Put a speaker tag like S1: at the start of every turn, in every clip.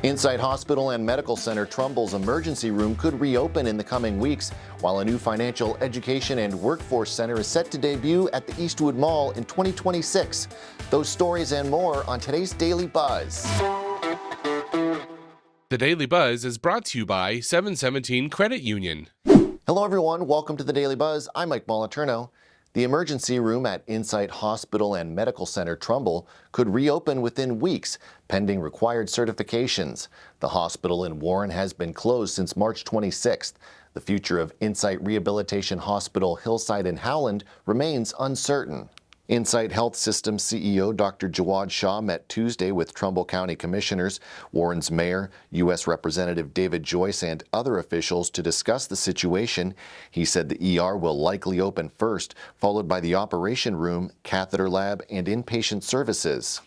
S1: Insight Hospital and Medical Center Trumbull's emergency room could reopen in the coming weeks, while a new financial education and workforce center is set to debut at the Eastwood Mall in 2026. Those stories and more on today's Daily Buzz.
S2: The Daily Buzz is brought to you by 717 Credit Union.
S1: Hello everyone, welcome to the Daily Buzz. I'm Mike Moliterno. The emergency room at Insight Hospital and Medical Center Trumbull could reopen within weeks, pending required certifications. The hospital in Warren has been closed since March 26th. The future of Insight Rehabilitation Hospital Hillside in Howland remains uncertain. Insight Health System CEO Dr. Jawad Shah met Tuesday with Trumbull County Commissioners, Warren's mayor, U.S. Representative David Joyce, and other officials to discuss the situation. He said the ER will likely open first, followed by the operation room, catheter lab, and inpatient services.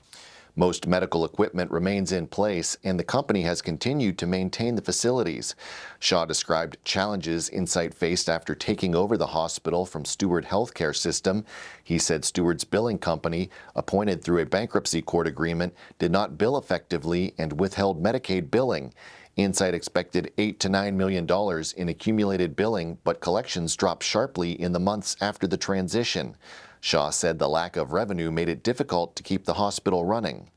S1: Most medical equipment remains in place, and the company has continued to maintain the facilities. Shaw described challenges Insight faced after taking over the hospital from Steward Healthcare System. He said Steward's billing company, appointed through a bankruptcy court agreement, did not bill effectively and withheld Medicaid billing. Insight expected $8 to $9 million in accumulated billing, but collections dropped sharply in the months after the transition. Shaw said the lack of revenue made it difficult to keep the hospital running.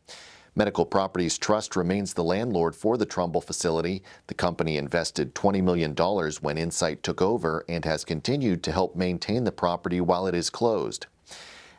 S1: Medical Properties Trust remains the landlord for the Trumbull facility. The company invested $20 million when Insight took over and has continued to help maintain the property while it is closed.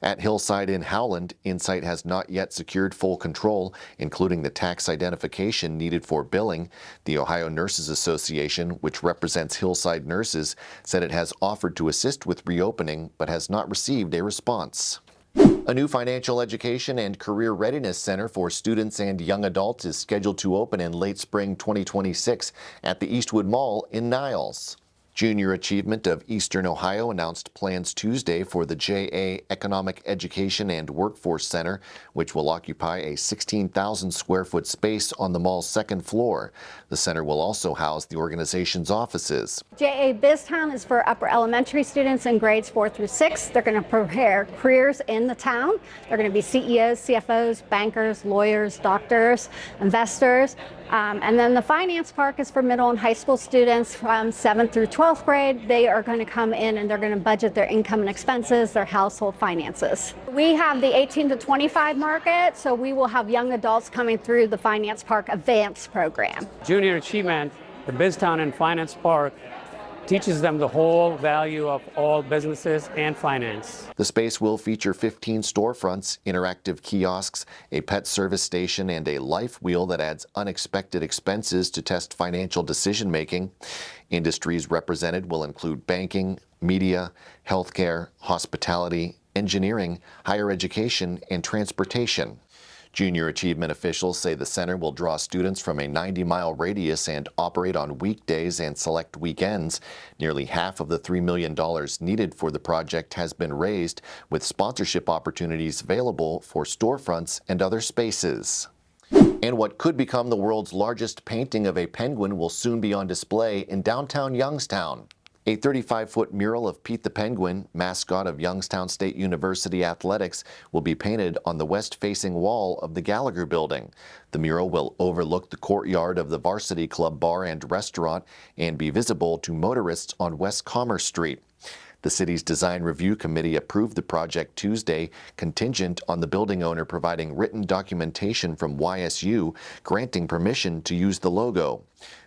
S1: At Hillside in Howland, Insight has not yet secured full control, including the tax identification needed for billing. The Ohio Nurses Association, which represents Hillside nurses, said it has offered to assist with reopening but has not received a response. A new financial education and career readiness center for students and young adults is scheduled to open in late spring 2026 at the Eastwood Mall in Niles. Junior Achievement of Eastern Ohio announced plans Tuesday for the JA Economic Education and Workforce Center, which will occupy a 16,000 square foot space on the mall's second floor. The center will also house the organization's offices.
S3: JA BizTown is for upper elementary students in grades 4 through 6. They're going to prepare careers in the town. They're going to be CEOs, CFOs, bankers, lawyers, doctors, investors. And then the finance park is for middle and high school students from 7th through 12th grade. They are going to come in and they're going to budget their income and expenses, their household finances. We have the 18 to 25 market, so we will have young adults coming through the finance park advanced program.
S4: Junior Achievement, the BizTown and Finance Park, teaches them the whole value of all businesses and finance.
S1: The space will feature 15 storefronts, interactive kiosks, a pet service station, and a life wheel that adds unexpected expenses to test financial decision-making. Industries represented will include banking, media, healthcare, hospitality, engineering, higher education, and transportation. Junior Achievement officials say the center will draw students from a 90-mile radius and operate on weekdays and select weekends. Nearly half of the $3 million needed for the project has been raised, with sponsorship opportunities available for storefronts and other spaces. And what could become the world's largest painting of a penguin will soon be on display in downtown Youngstown. A 35-foot mural of Pete the Penguin, mascot of Youngstown State University Athletics, will be painted on the west-facing wall of the Gallagher Building. The mural will overlook the courtyard of the Varsity Club bar and restaurant and be visible to motorists on West Commerce Street. The city's design review committee approved the project Tuesday, contingent on the building owner providing written documentation from YSU granting permission to use the logo.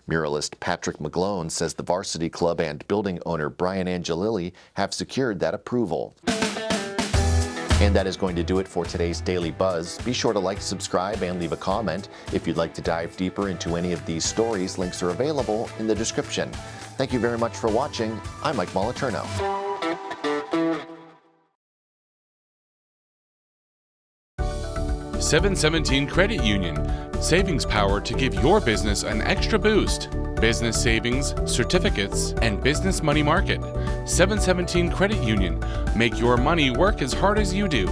S1: Muralist Patrick McGlone says the Varsity Club and building owner Brian Angelilli have secured that approval. And that is going to do it for today's Daily Buzz. Be sure to like, subscribe, and leave a comment. If you'd like to dive deeper into any of these stories, links are available in the description. Thank you very much for watching. I'm Mike Moliterno.
S2: 717 Credit Union. Savings power to give your business an extra boost. Business savings, certificates, and business money market. 717 Credit Union. Make your money work as hard as you do.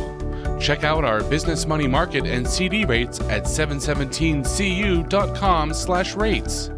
S2: Check out our business money market and CD rates at 717cu.com/rates.